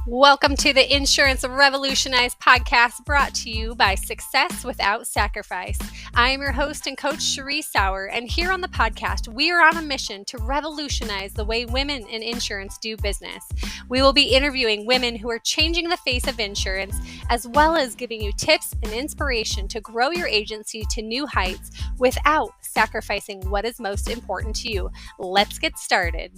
Welcome to the Insurance Revolutionized podcast brought to you by Success Without Sacrifice. I am your host and coach, Cherie Sauer, and here on the podcast, we are on a mission to revolutionize the way women in insurance do business. We will be interviewing women who are changing the face of insurance, as well as giving you tips and inspiration to grow your agency to new heights without sacrificing what is most important to you. Let's get started.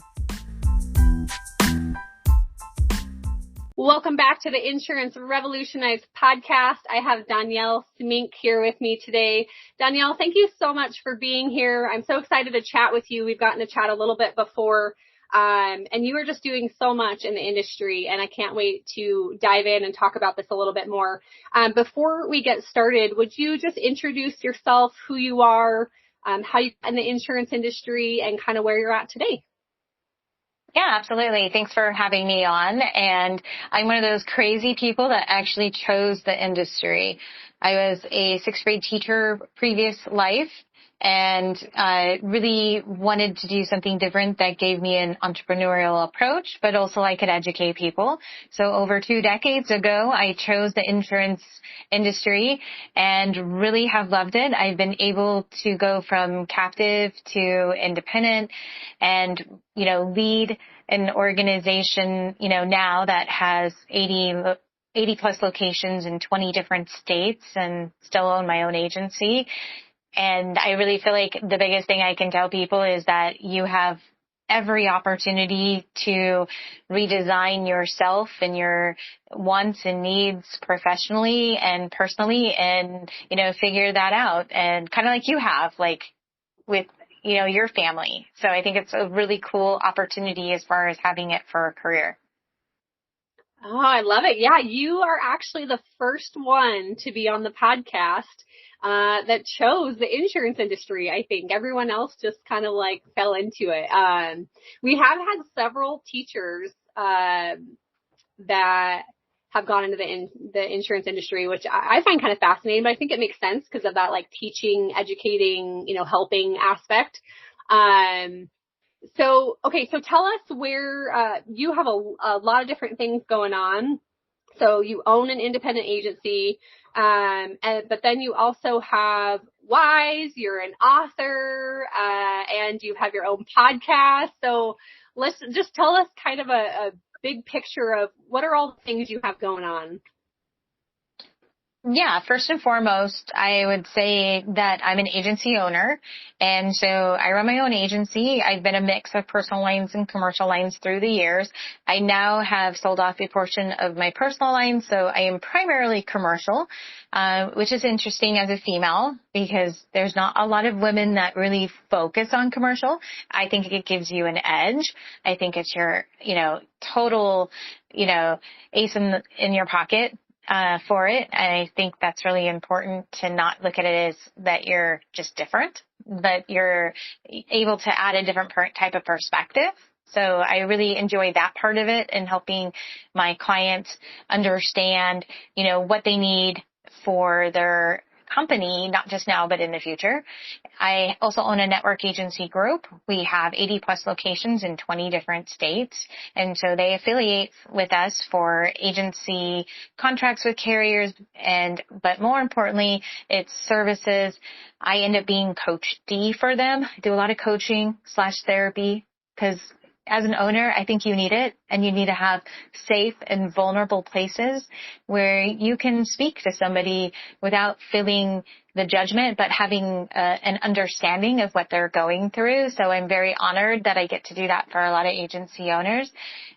Welcome back to the Insurance Revolutionized podcast. I have Dawnyel Smink here with me today. Dawnyel, thank you so much for being here. I'm so excited to chat with you. We've gotten to chat a little bit before, and you are just doing so much in the industry, and I can't wait to dive in and talk about this a little bit more. Before we get started, would you just introduce yourself, who you are, how you got in the insurance industry, and kind of where you're at today? Yeah, absolutely. Thanks for having me on. And I'm one of those crazy people that actually chose the industry. I was a sixth grade teacher previous life and really wanted to do something different that gave me an entrepreneurial approach, but also I could educate people. So over 2 decades ago, I chose the insurance industry and really have loved it. I've been able to go from captive to independent and, lead an organization, now that has 80 plus locations in 20 different states and still own my own agency. And I really feel like the biggest thing I can tell people is that you have every opportunity to redesign yourself and your wants and needs professionally and personally and, figure that out. And kind of like you have, like with, your family. So I think it's a really cool opportunity as far as having it for a career. Oh, I love it. Yeah, you are actually the first one to be on the podcast that chose the insurance industry. I think everyone else just kind of like fell into it. We have had several teachers that have gone into the insurance industry, which I find kind of fascinating, but I think it makes sense because of that like teaching, educating, helping aspect. So tell us where you have a lot of different things going on. So you own an independent agency, but then you also have Wise, you're an author, and you have your own podcast. So let's just tell us kind of a big picture of what are all the things you have going on. Yeah, first and foremost, I would say that I'm an agency owner. And so I run my own agency. I've been a mix of personal lines and commercial lines through the years. I now have sold off a portion of my personal lines. So I am primarily commercial, which is interesting as a female because there's not a lot of women that really focus on commercial. I think it gives you an edge. I think it's your, total, ace in your pocket. For it. I think that's really important to not look at it as that you're just different, but you're able to add a different type of perspective. So I really enjoy that part of it and helping my clients understand, what they need for their company, not just now, but in the future. I also own a network agency group. We have 80 plus locations in 20 different states. And so they affiliate with us for agency contracts with carriers. But more importantly, it's services. I end up being Coach D for them. I do a lot of coaching / therapy because as an owner, I think you need it, and you need to have safe and vulnerable places where you can speak to somebody without feeling the judgment, but having an understanding of what they're going through. So I'm very honored that I get to do that for a lot of agency owners.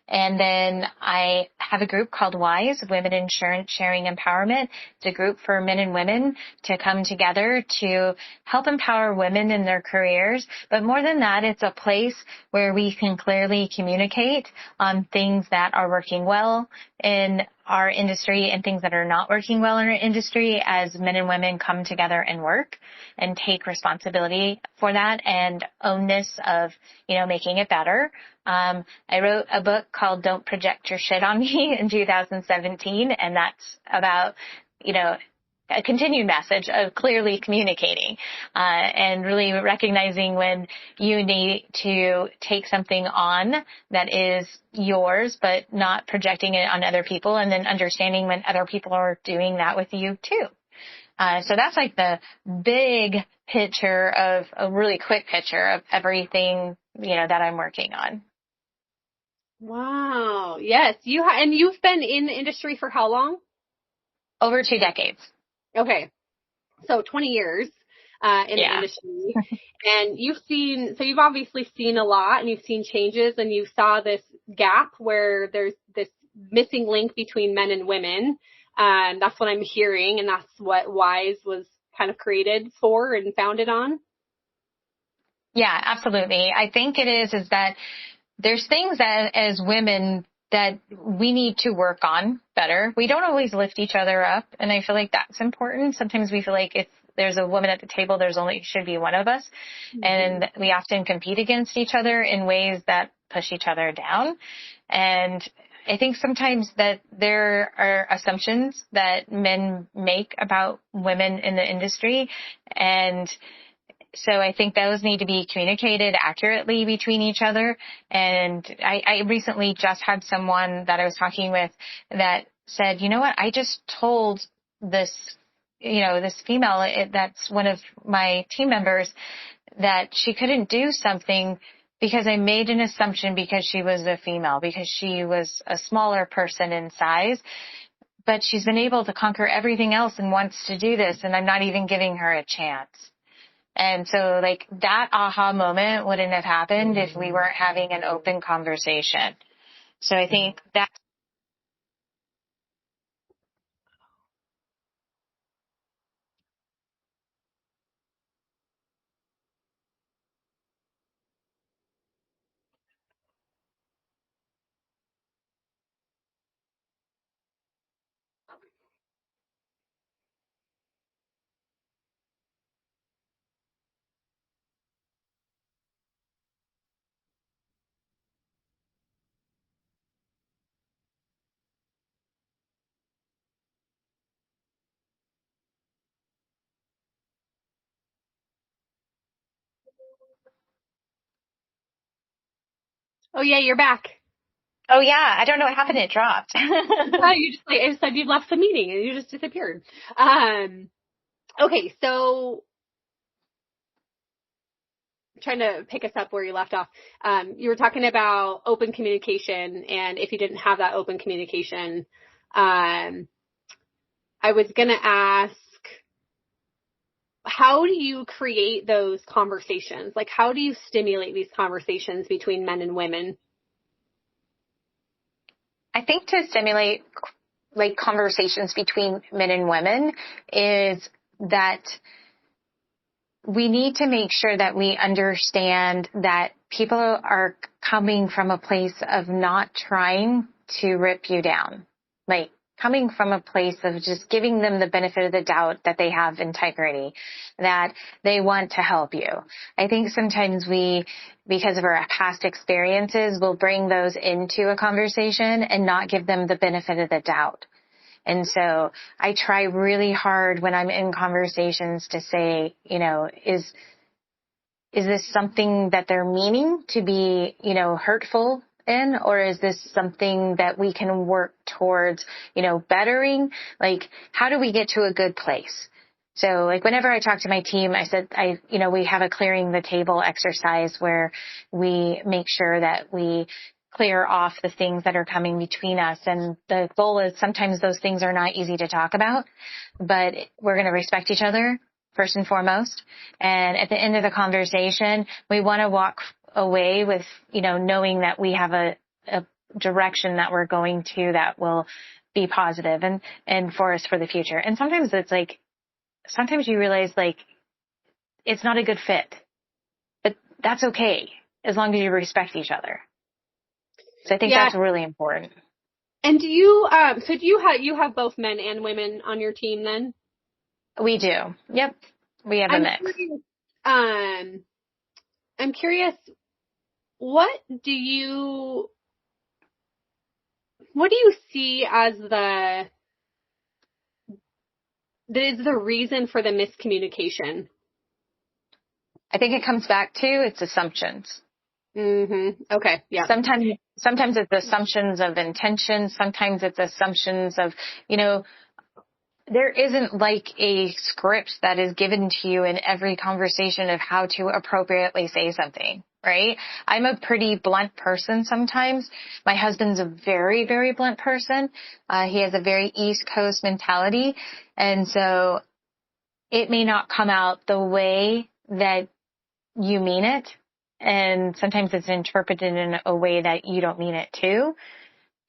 And then I have a group called WISE, Women Insurance Sharing Empowerment. It's a group for men and women to come together to help empower women in their careers. But more than that, it's a place where we can clearly communicate on things that are working well in our industry and things that are not working well in our industry as men and women come together and work and take responsibility for that and own this of, making it better. I wrote a book called Don't Project Your Shit on Me in 2017, and that's about, a continued message of clearly communicating, and really recognizing when you need to take something on that is yours, but not projecting it on other people, and then understanding when other people are doing that with you too. So that's like the big picture of a really quick picture of everything, that I'm working on. Wow. Yes. And you've been in the industry for how long? Over 2 decades. Okay. So 20 years, in the industry. And you've obviously seen a lot, and you've seen changes, and you saw this gap where there's this missing link between men and women. That's what I'm hearing, and that's what WISE was kind of created for and founded on. Yeah, absolutely. I think it is that there's things that as women that we need to work on better. We don't always lift each other up, and I feel like that's important. Sometimes we feel like if there's a woman at the table, should be one of us. Mm-hmm. And we often compete against each other in ways that push each other down. And I think sometimes that there are assumptions that men make about women in the industry, and so I think those need to be communicated accurately between each other. And I recently just had someone that I was talking with that said, you know what, I just told this female, that's one of my team members, that she couldn't do something because I made an assumption because she was a female, because she was a smaller person in size. But she's been able to conquer everything else and wants to do this, and I'm not even giving her a chance. And so like that aha moment wouldn't have happened if we weren't having an open conversation. So I think that. Oh yeah, you're back. Oh yeah, I don't know what happened. It dropped. It said you left the meeting and you just disappeared. Okay, so trying to pick us up where you left off. You were talking about open communication, and if you didn't have that open communication, I was going to ask, how do you create those conversations? Like, how do you stimulate these conversations between men and women? I think to stimulate like conversations between men and women is that we need to make sure that we understand that people are coming from a place of not trying to rip you down, like coming from a place of just giving them the benefit of the doubt that they have integrity, that they want to help you. I think sometimes we, because of our past experiences, will bring those into a conversation and not give them the benefit of the doubt. And so I try really hard when I'm in conversations to say, is this something that they're meaning to be, hurtful in, or is this something that we can work towards, bettering? Like, how do we get to a good place? So like whenever I talk to my team, I said, we have a clearing the table exercise where we make sure that we clear off the things that are coming between us. And the goal is sometimes those things are not easy to talk about, but we're going to respect each other first and foremost. And at the end of the conversation, we want to walk away with, knowing that we have a direction that we're going to that will be positive and for us for the future. And sometimes it's like, sometimes you realize like it's not a good fit, but that's okay as long as you respect each other. So I think that's really important. And do you, so do you have both men and women on your team then? We do. Yep. We have a mix. I'm curious, what do you see as is the reason for the miscommunication? I think it comes back to it's assumptions. Okay. Yeah. Sometimes it's assumptions of intention. Sometimes it's assumptions of, there isn't like a script that is given to you in every conversation of how to appropriately say something, right? I'm a pretty blunt person sometimes. My husband's a very, very blunt person. He has a very East Coast mentality. And so it may not come out the way that you mean it. And sometimes it's interpreted in a way that you don't mean it to.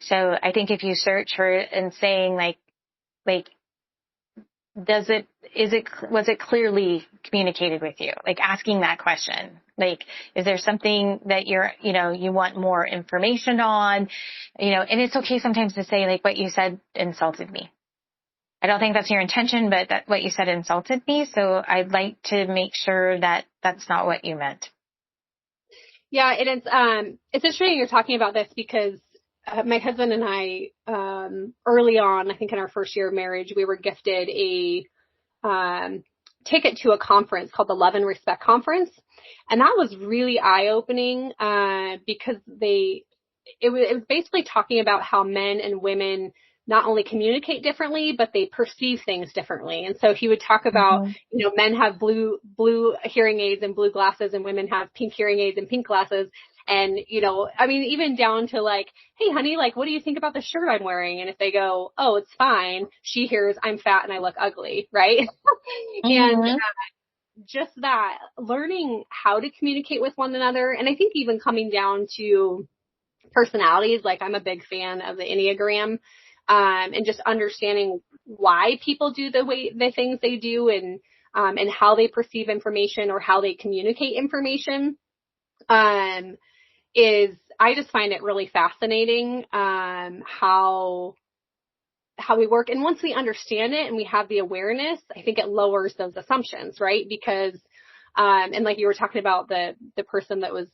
So I think if you search for it and saying like, was it clearly communicated with you? Like asking that question, like, is there something that you want more information on, and it's okay sometimes to say like what you said insulted me. I don't think that's your intention, but that what you said insulted me. So I'd like to make sure that that's not what you meant. Yeah. And it's interesting you're talking about this because my husband and I, early on, I think in our first year of marriage, we were gifted a ticket to a conference called the Love and Respect Conference. And that was really eye-opening because it was basically talking about how men and women not only communicate differently, but they perceive things differently. And so he would talk about, men have blue hearing aids and blue glasses, and women have pink hearing aids and pink glasses. And, even down to like, hey, honey, like, what do you think about the shirt I'm wearing? And if they go, oh, it's fine, she hears I'm fat and I look ugly, right? And just that, learning how to communicate with one another. And I think even coming down to personalities, like I'm a big fan of the Enneagram, and just understanding why people do the things they do and how they perceive information or how they communicate information. I just find it really fascinating, how we work. And once we understand it and we have the awareness, I think it lowers those assumptions, right? Because, and like you were talking about the person that was,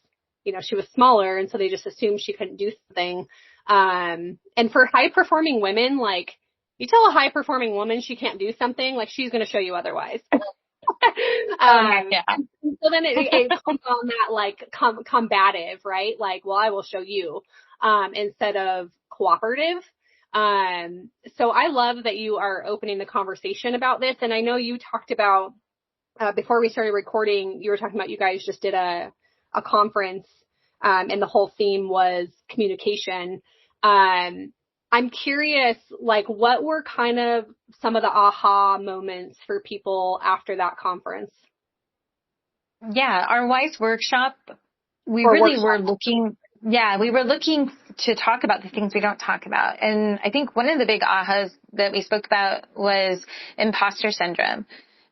she was smaller, and so they just assumed she couldn't do something. And for high performing women, like you tell a high performing woman she can't do something, like she's going to show you otherwise. Yeah. So then it comes on that like combative, right? Like, well, I will show you, instead of cooperative. So I love that you are opening the conversation about this. And I know you talked about, before we started recording, you were talking about you guys just did a conference, and the whole theme was communication. I'm curious, like, what were kind of some of the aha moments for people after that conference? Yeah, our WISE workshop, we were looking to talk about the things we don't talk about. And I think one of the big ahas that we spoke about was imposter syndrome.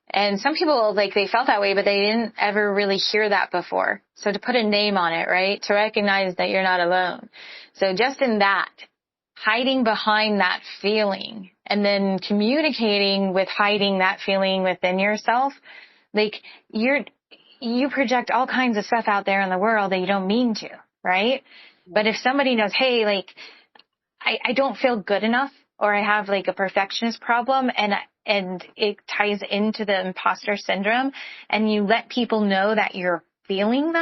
And some people, like, they felt that way, but they didn't ever really hear that before. So to put a name on it, right? To recognize that you're not alone. So just in that, hiding behind that feeling and then communicating with hiding that feeling within yourself, like you project all kinds of stuff out there in the world that you don't mean to, right? But if somebody knows, hey, like, I don't feel good enough, or I have like a perfectionist problem, and it ties into the imposter syndrome, and you let people know that you're feeling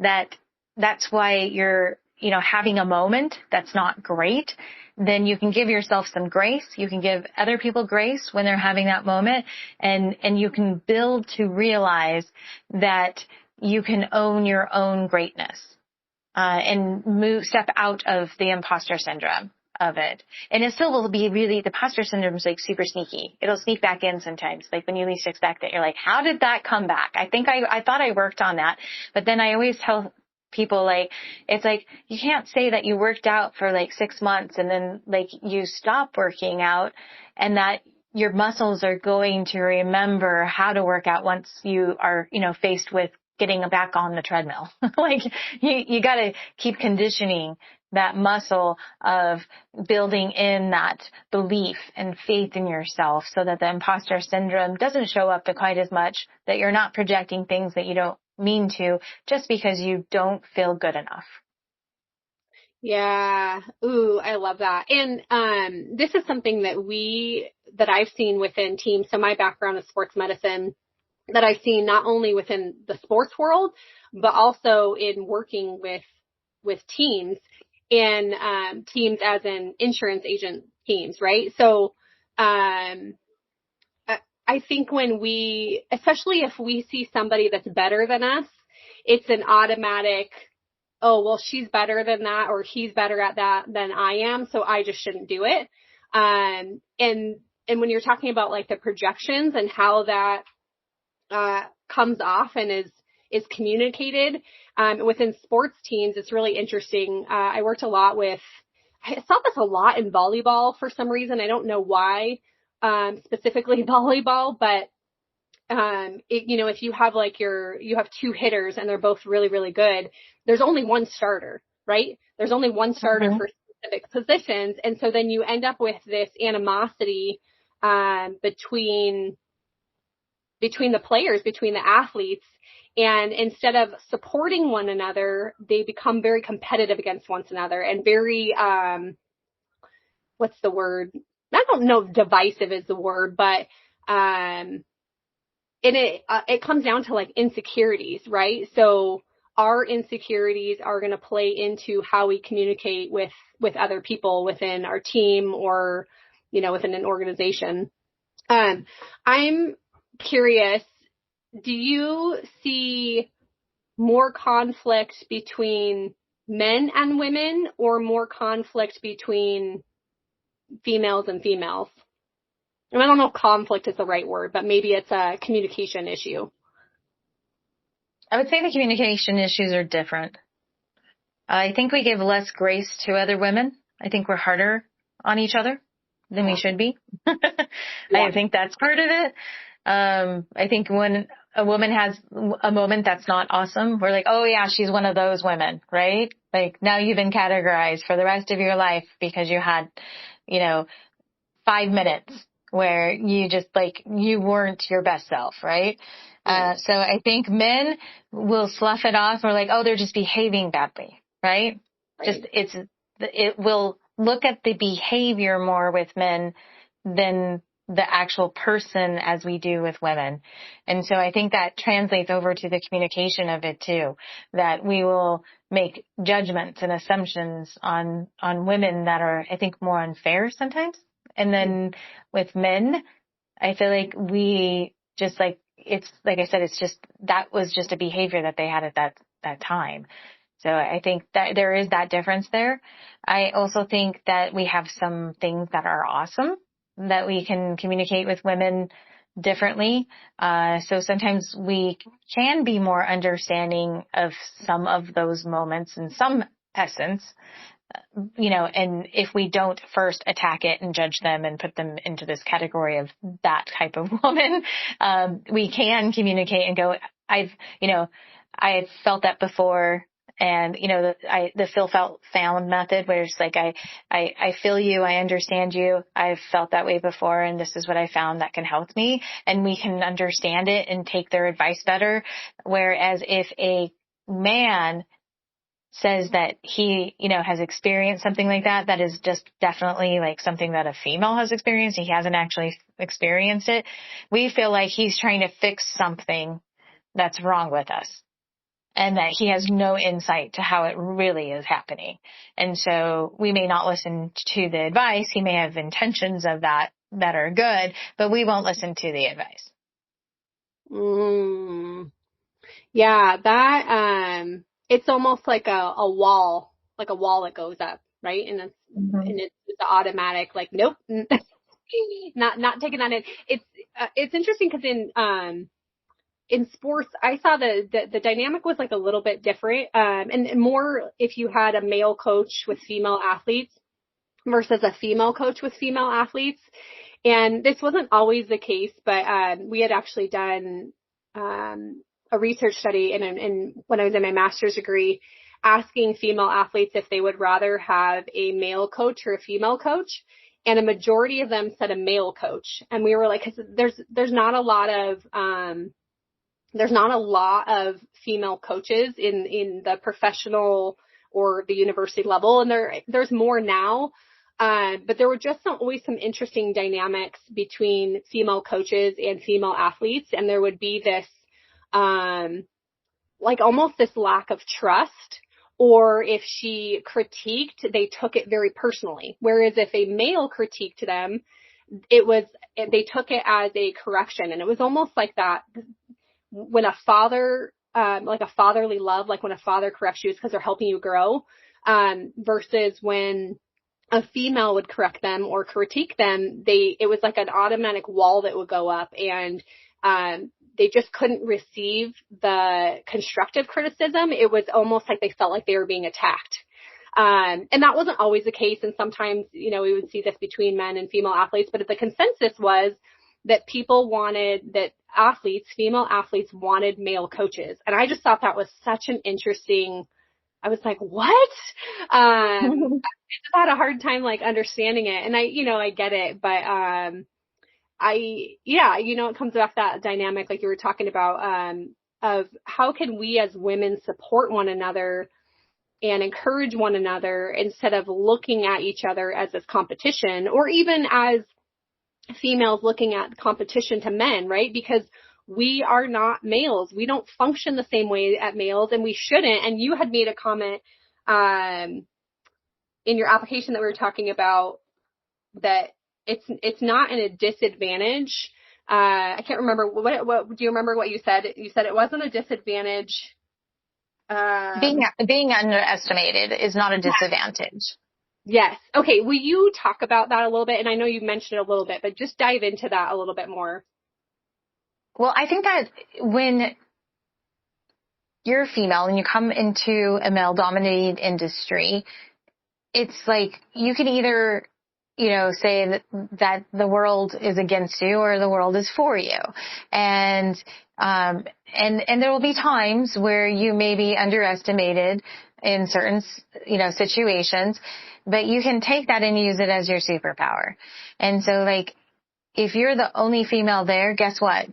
that's why you're, having a moment that's not great, then you can give yourself some grace. You can give other people grace when they're having that moment, and you can build to realize that you can own your own greatness, and step out of the imposter syndrome of it. And it still will be really, the imposter syndrome is like super sneaky. It'll sneak back in sometimes, like when you least expect it. You're like, how did that come back? I think I thought I worked on that. But then I always tell people, like, it's like, you can't say that you worked out for like 6 months and then like you stop working out, and that your muscles are going to remember how to work out once you are, faced with getting back on the treadmill. Like, you got to keep conditioning that muscle of building in that belief and faith in yourself, so that the imposter syndrome doesn't show up quite as much, that you're not projecting things that you don't mean to just because you don't feel good enough. Yeah. Ooh, I love that. And this is something that I've seen within teams. So my background is sports medicine, that I've seen not only within the sports world, but also in working with teams, and teams as in insurance agent teams, right? So I think when especially if we see somebody that's better than us, it's an automatic, oh, well, she's better than that, or he's better at that than I am, so I just shouldn't do it. And when you're talking about like the projections and how that comes off and is communicated within sports teams, it's really interesting. I saw this a lot in volleyball for some reason. I don't know why, specifically volleyball, but if you have you have two hitters and they're both really, really good, there's only one starter, right? There's only one starter for specific positions. And so then you end up with this animosity, between the players, between the athletes. And instead of supporting one another, they become very competitive against one another and very, what's the word? I don't know if divisive is the word, but, and it comes down to like insecurities, right? So our insecurities are going to play into how we communicate with other people within our team or, within an organization. I'm curious, do you see more conflict between men and women, or more conflict between females and females? And I don't know if conflict is the right word, but maybe it's a communication issue. I would say the communication issues are different. I think we give less grace to other women. I think we're harder on each other than we should be. I think that's part of it. I think when a woman has a moment that's not awesome, we're like, oh yeah, she's one of those women, right? Like now you've been categorized for the rest of your life because you had, 5 minutes where you just you weren't your best self, right? So I think men will slough it off or like, oh, they're just behaving badly, right? It will look at the behavior more with men than the actual person as we do with women. And so I think that translates over to the communication of it too, that we will make judgments and assumptions on women that are, I think, more unfair sometimes. And then with men, I feel like we just it's like I said, it's just, that was just a behavior that they had at that time. So I think that there is that difference there. I also think that we have some things that are awesome that we can communicate with women differently. So sometimes we can be more understanding of some of those moments in some essence, and if we don't first attack it and judge them and put them into this category of that type of woman, we can communicate and go, I've felt that before. And, the feel, felt, found method where it's like, I feel you, I understand you, I've felt that way before, and this is what I found that can help me. And we can understand it and take their advice better. Whereas if a man says that he, has experienced something like that, that is just definitely like something that a female has experienced, he hasn't actually experienced it, we feel like he's trying to fix something that's wrong with us, and that he has no insight to how it really is happening. And so we may not listen to the advice. He may have intentions of that are good, but we won't listen to the advice. Yeah, that, it's almost like a wall that goes up, right? And it's just automatic, like, nope, not taking that in. It's interesting because in sports, I saw the dynamic was like a little bit different, and more if you had a male coach with female athletes versus a female coach with female athletes. And this wasn't always the case, but we had actually done a research study in when I was in my master's degree, asking female athletes if they would rather have a male coach or a female coach. And a majority of them said a male coach. And we were like, 'cause there's not a lot of female coaches in the professional or the university level. And there's more now. But there were just always some interesting dynamics between female coaches and female athletes. And there would be this, like almost this lack of trust, or if she critiqued, they took it very personally. Whereas if a male critiqued them, they took it as a correction. And it was almost like that when a father, like a fatherly love, like when a father corrects you, it's because they're helping you grow, versus when a female would correct them or critique them, it was like an automatic wall that would go up, and they just couldn't receive the constructive criticism. It was almost like they felt like they were being attacked. And that wasn't always the case. And sometimes, we would see this between men and female athletes, but the consensus was that female athletes wanted male coaches. And I just thought that was such an interesting, I was like, what? I just had a hard time like understanding it. And I get it, but, it comes back to that dynamic, like you were talking about, of how can we as women support one another and encourage one another instead of looking at each other as this competition, or even as females looking at competition to men, right? Because we are not males. We don't function the same way at males, and we shouldn't. And you had made a comment, in your application that we were talking about, that it's not an a disadvantage. I can't remember what do you remember what you said? You said it wasn't a disadvantage. Being underestimated is not a disadvantage. Yes. Okay. Will you talk about that a little bit? And I know you mentioned it a little bit, but just dive into that a little bit more. Well, I think that when you're a female and you come into a male-dominated industry, it's like you can either, say that the world is against you or the world is for you. And there will be times where you may be underestimated in certain, situations, but you can take that and use it as your superpower. And so like, if you're the only female there, guess what?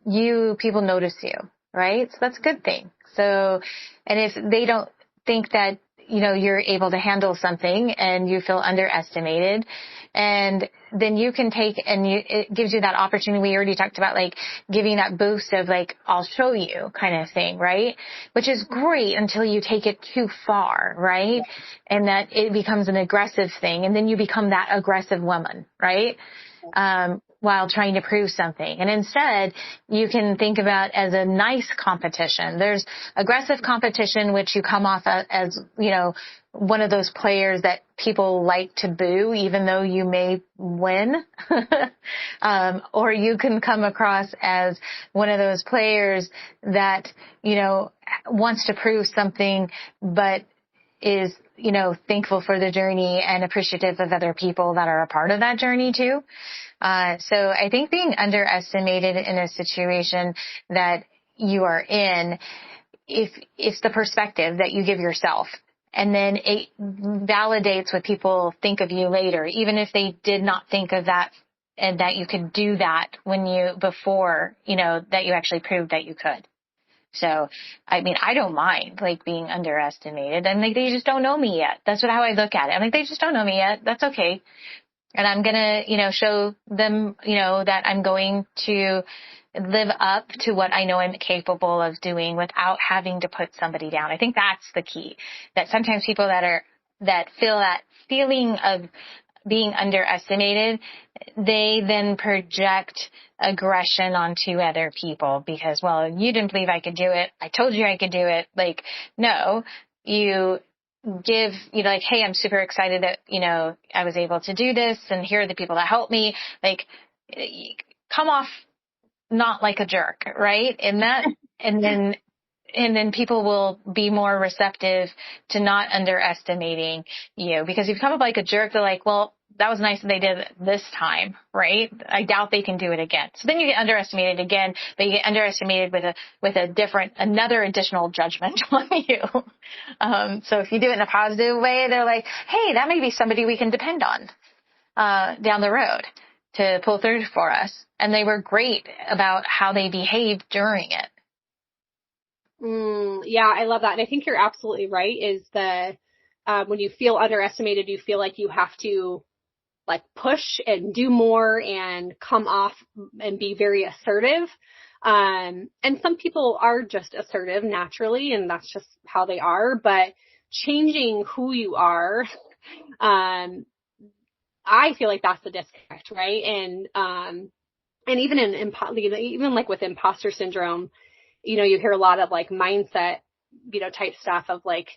People notice you, right? So that's a good thing. So, and if they don't think that, you're able to handle something and you feel underestimated, and then you can take it gives you that opportunity. We already talked about like giving that boost of like, I'll show you kind of thing, right? Which is great until you take it too far, right? And that it becomes an aggressive thing, and then you become that aggressive woman, right? While trying to prove something. And instead, you can think about as a nice competition. There's aggressive competition, which you come off as, one of those players that people like to boo, even though you may win. Or you can come across as one of those players that, wants to prove something, but is, thankful for the journey and appreciative of other people that are a part of that journey too. So I think being underestimated in a situation that you are in, if it's the perspective that you give yourself, and then it validates what people think of you later, even if they did not think of that, and that you could do that before, that you actually proved that you could. So, I mean, I don't mind like being underestimated. I'm like, they just don't know me yet. That's how I look at it. I'm like, they just don't know me yet. That's okay. And I'm going to, show them, that I'm going to live up to what I know I'm capable of doing without having to put somebody down. I think that's the key. That sometimes people that feel that feeling of being underestimated, they then project aggression onto other people because, well, you didn't believe I could do it. I told you I could do it. Like, no, you give, like, hey, I'm super excited that, I was able to do this, and here are the people that helped me. Like, come off not like a jerk, right? And then people will be more receptive to not underestimating you, because if you come up like a jerk, they're like, well, that was nice that they did it this time, right? I doubt they can do it again. So then you get underestimated again, but you get underestimated with another additional judgment on you. So if you do it in a positive way, they're like, hey, that may be somebody we can depend on, down the road to pull through for us. And they were great about how they behaved during it. Yeah, I love that. And I think you're absolutely right is when you feel underestimated, you feel like you have to like push and do more and come off and be very assertive. And some people are just assertive naturally, and that's just how they are. But changing who you are, I feel like that's the disconnect, right? And even even like with imposter syndrome, you hear a lot of like mindset, type stuff of like,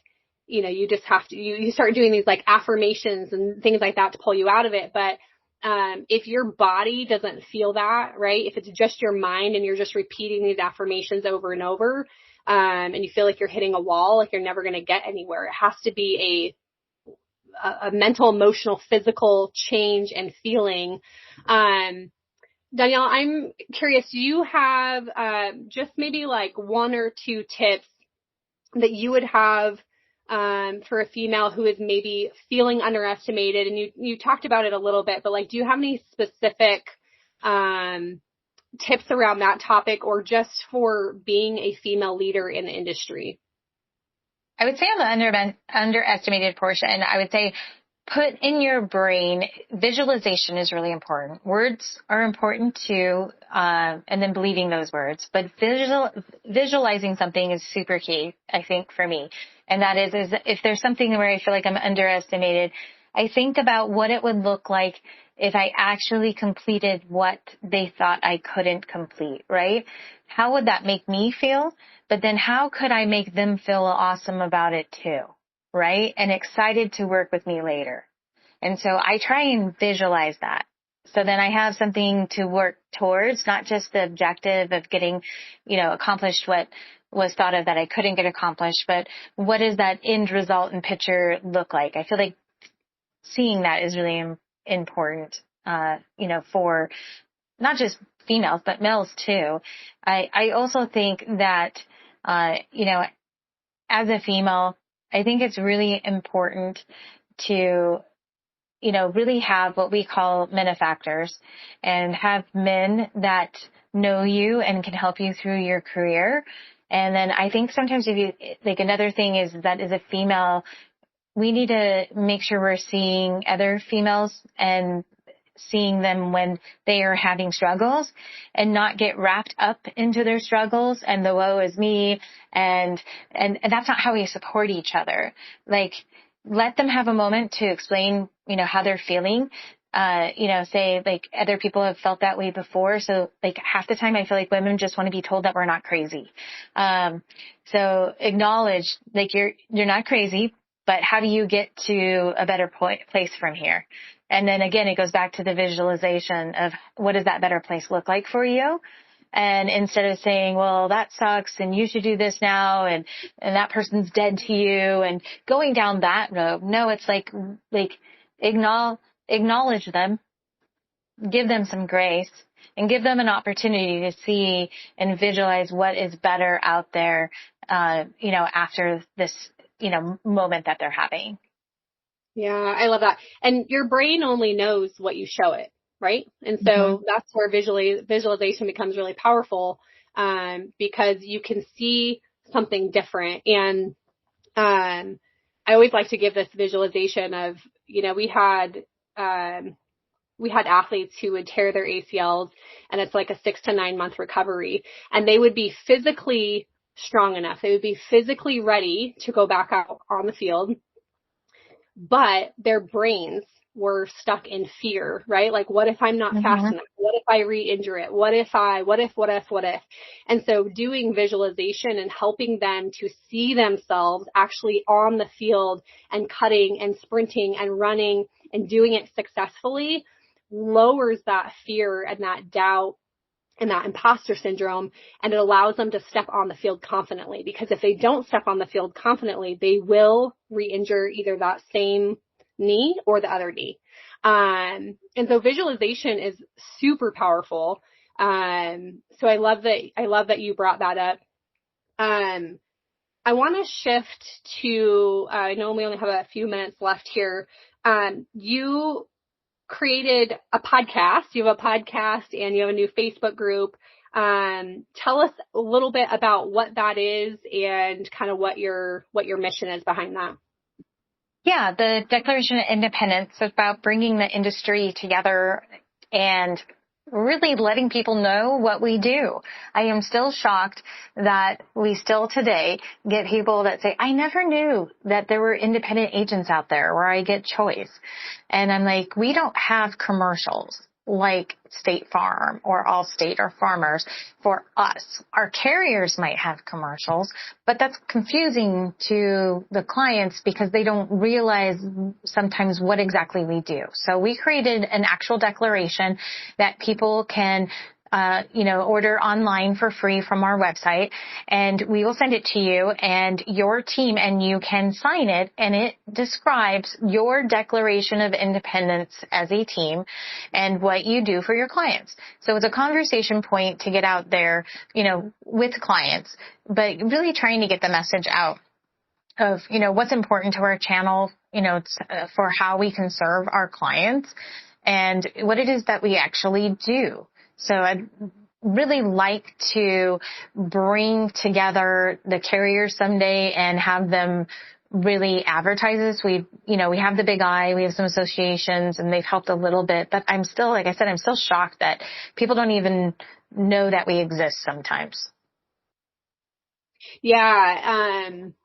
you just have to, you start doing these like affirmations and things like that to pull you out of it. But, if your body doesn't feel that, right? If it's just your mind and you're just repeating these affirmations over and over, and you feel like you're hitting a wall, like you're never going to get anywhere. It has to be a mental, emotional, physical change and feeling. Dawnyel, I'm curious, do you have just maybe like one or two tips that you would have for a female who is maybe feeling underestimated? And you talked about it a little bit, but like, do you have any specific tips around that topic or just for being a female leader in the industry? I would say on the underestimated portion, I would say put in your brain, visualization is really important. Words are important too, and then believing those words. But visualizing something is super key, I think, for me. And that is if there's something where I feel like I'm underestimated, I think about what it would look like if I actually completed what they thought I couldn't complete, right? How would that make me feel? But then how could I make them feel awesome about it too? Right? And excited to work with me later. And so I try and visualize that. So then I have something to work towards, not just the objective of getting, accomplished what was thought of that I couldn't get accomplished, but what does that end result and picture look like? I feel like seeing that is really important, for not just females, but males too. I also think that, as a female, I think it's really important to, really have what we call benefactors and have men that know you and can help you through your career. And then I think sometimes another thing is that as a female, we need to make sure we're seeing other females and seeing them when they are having struggles and not get wrapped up into their struggles and the woe is me. And that's not how we support each other. Like, let them have a moment to explain, how they're feeling. Say like other people have felt that way before. So like half the time I feel like women just want to be told that we're not crazy. So acknowledge like you're not crazy, but how do you get to a better place from here? And then again, it goes back to the visualization of what does that better place look like for you? And instead of saying, well, that sucks and you should do this now and that person's dead to you and going down that road. No, it's like acknowledge them, give them some grace and give them an opportunity to see and visualize what is better out there, after this, moment that they're having. Yeah, I love that. And your brain only knows what you show it, right? And so that's where visualization becomes really powerful, because you can see something different. And I always like to give this visualization of, we had athletes who would tear their ACLs, and it's like a 6 to 9 month recovery, and they would be physically strong enough. They would be physically ready to go back out on the field, but their brains were stuck in fear, right? Like, what if I'm not fast enough? What if I re-injure it? What if? And so doing visualization and helping them to see themselves actually on the field and cutting and sprinting and running and doing it successfully lowers that fear and that doubt and that imposter syndrome, and it allows them to step on the field confidently, because if they don't step on the field confidently, they will re-injure either that same knee or the other knee. And so visualization is super powerful. So I love that you brought that up. I want to shift to, I know we only have a few minutes left here. You created a podcast. You have a podcast and you have a new Facebook group. Tell us a little bit about what that is and kind of what your mission is behind that. Yeah, the Declaration of Independence is about bringing the industry together and really letting people know what we do. I am still shocked that we still today get people that say, I never knew that there were independent agents out there where I get choice. And I'm like, we don't have commercials like State Farm or Allstate or Farmers for us. Our carriers might have commercials, but that's confusing to the clients because they don't realize sometimes what exactly we do. So we created an actual declaration that people can order online for free from our website, and we will send it to you and your team, and you can sign it, and it describes your Declaration of Independence as a team and what you do for your clients. So it's a conversation point to get out there, with clients, but really trying to get the message out of, what's important to our channel, for how we can serve our clients and what it is that we actually do. So I'd really like to bring together the carriers someday and have them really advertise this. We have the Big I, we have some associations, and they've helped a little bit, but I'm still, like I said, I'm still shocked that people don't even know that we exist sometimes. Yeah. And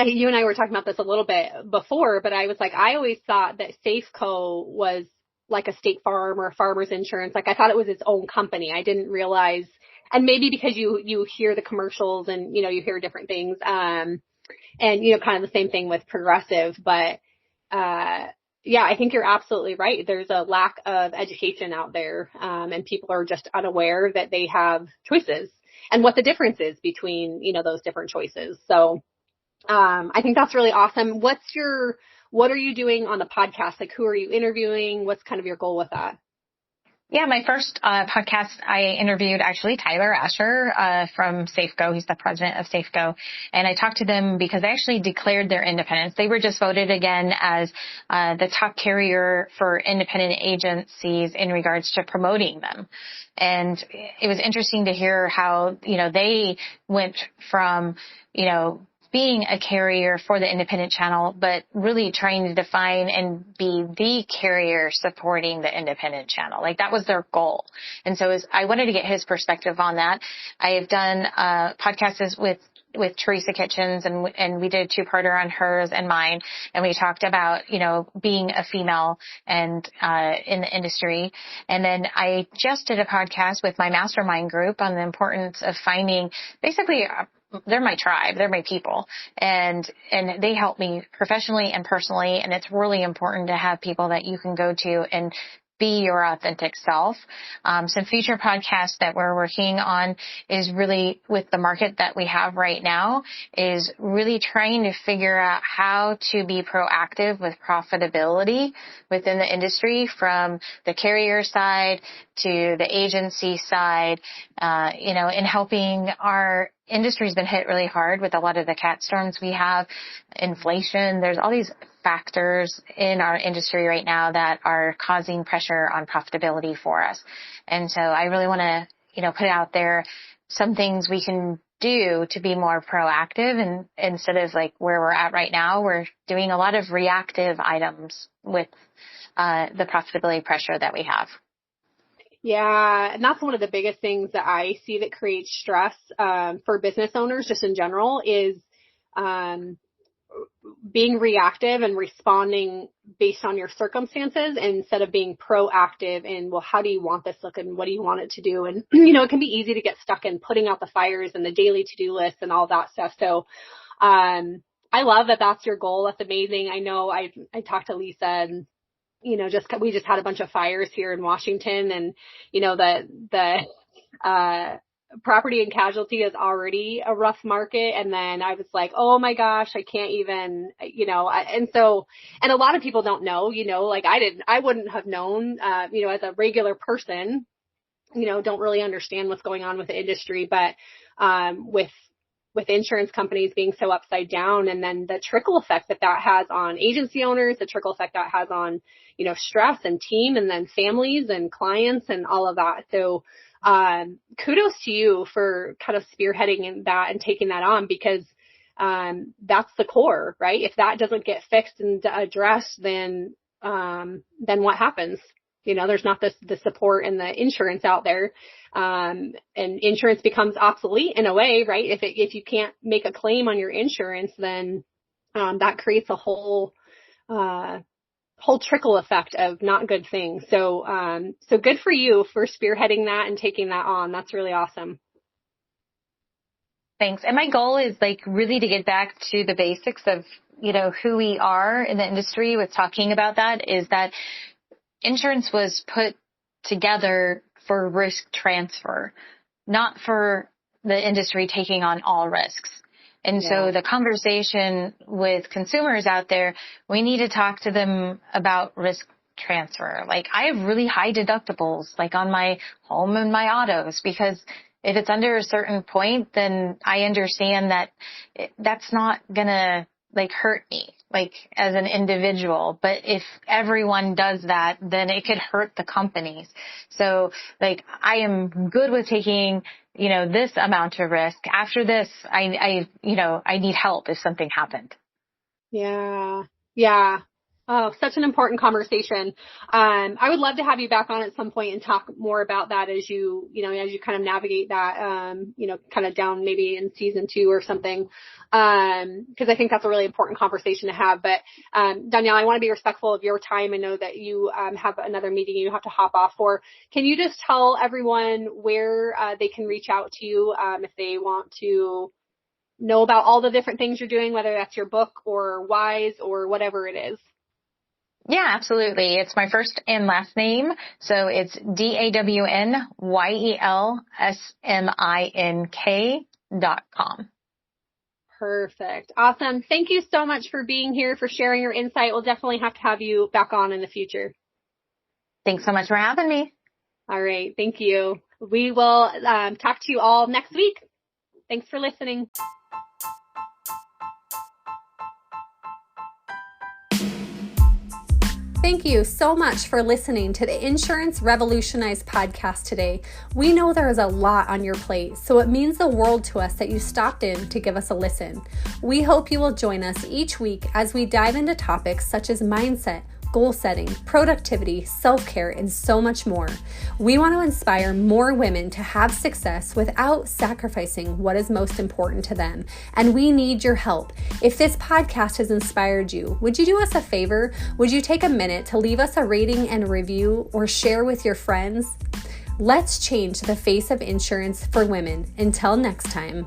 you and I were talking about this a little bit before, but I was like, I always thought that Safeco was like a State Farm or Farmers Insurance. Like I thought it was its own company. I didn't realize, and maybe because you hear the commercials and, you hear different things. And, kind of the same thing with Progressive, but, yeah, I think you're absolutely right. There's a lack of education out there. And people are just unaware that they have choices and what the difference is between, those different choices. So, I think that's really awesome. What are you doing on the podcast? Like, who are you interviewing? What's kind of your goal with that? Yeah, my first podcast, I interviewed actually Tyler Asher from Safeco. He's the president of Safeco. And I talked to them because they actually declared their independence. They were just voted again as the top carrier for independent agencies in regards to promoting them. And it was interesting to hear how, they went from, being a carrier for the independent channel, but really trying to define and be the carrier supporting the independent channel. Like that was their goal. And so I wanted to get his perspective on that. I have done podcasts with Teresa Kitchens, and we did a 2-parter on hers and mine. And we talked about, being a female and in the industry. And then I just did a podcast with my mastermind group on the importance of finding basically they're my tribe. They're my people. And they help me professionally and personally. And it's really important to have people that you can go to and be your authentic self. Some future podcasts that we're working on is really with the market that we have right now is really trying to figure out how to be proactive with profitability within the industry from the carrier side to the agency side, in helping our industry's been hit really hard with a lot of the cat storms we have, inflation. There's all these factors in our industry right now that are causing pressure on profitability for us. And so I really want to, put out there some things we can do to be more proactive, and instead of like where we're at right now, we're doing a lot of reactive items with the profitability pressure that we have. Yeah, and that's one of the biggest things that I see that creates stress for business owners just in general is being reactive and responding based on your circumstances instead of being proactive in, well, how do you want this look and what do you want it to do? And, it can be easy to get stuck in putting out the fires and the daily to-do list and all that stuff. So I love that that's your goal. That's amazing. I know I talked to Lisa and we just had a bunch of fires here in Washington, and the property and casualty is already a rough market. And then I was like, oh my gosh, I can't even, and a lot of people don't know, like I wouldn't have known, as a regular person, don't really understand what's going on with the industry, but with insurance companies being so upside down, and then the trickle effect that has on agency owners, the trickle effect that has on, stress and team, and then families and clients and all of that. So, kudos to you for kind of spearheading that and taking that on, because that's the core, right? If that doesn't get fixed and addressed, then what happens? There's not the support and the insurance out there. And insurance becomes obsolete in a way, right? If you can't make a claim on your insurance, then that creates a whole trickle effect of not good things. So good for you for spearheading that and taking that on. That's really awesome. Thanks. And my goal is really to get back to the basics of, who we are in the industry with talking about that, is that insurance was put together for risk transfer, not for the industry taking on all risks. And so the conversation with consumers out there, we need to talk to them about risk transfer. I have really high deductibles, on my home and my autos, because if it's under a certain point, then I understand that that's not gonna hurt me, as an individual. But if everyone does that, then it could hurt the companies. So I am good with taking, this amount of risk. After this, I need help if something happened. Yeah. Yeah. Oh, such an important conversation. I would love to have you back on at some point and talk more about that as you kind of navigate that, kind of down maybe in season 2 or something. Cause I think that's a really important conversation to have. But, Dawnyel, I want to be respectful of your time. I know that you, have another meeting you have to hop off for. Can you just tell everyone where, they can reach out to you, if they want to know about all the different things you're doing, whether that's your book or Wise or whatever it is? Yeah, absolutely. It's my first and last name. So it's DAWNYELSMINK.com. Perfect. Awesome. Thank you so much for being here, for sharing your insight. We'll definitely have to have you back on in the future. Thanks so much for having me. All right. Thank you. We will talk to you all next week. Thanks for listening. Thank you so much for listening to the Insurance Revolutionized podcast today. We know there is a lot on your plate, so it means the world to us that you stopped in to give us a listen. We hope you will join us each week as we dive into topics such as mindset, goal setting, productivity, self-care, and so much more. We want to inspire more women to have success without sacrificing what is most important to them, and we need your help. If this podcast has inspired you, would you do us a favor? Would you take a minute to leave us a rating and a review or share with your friends? Let's change the face of insurance for women. Until next time.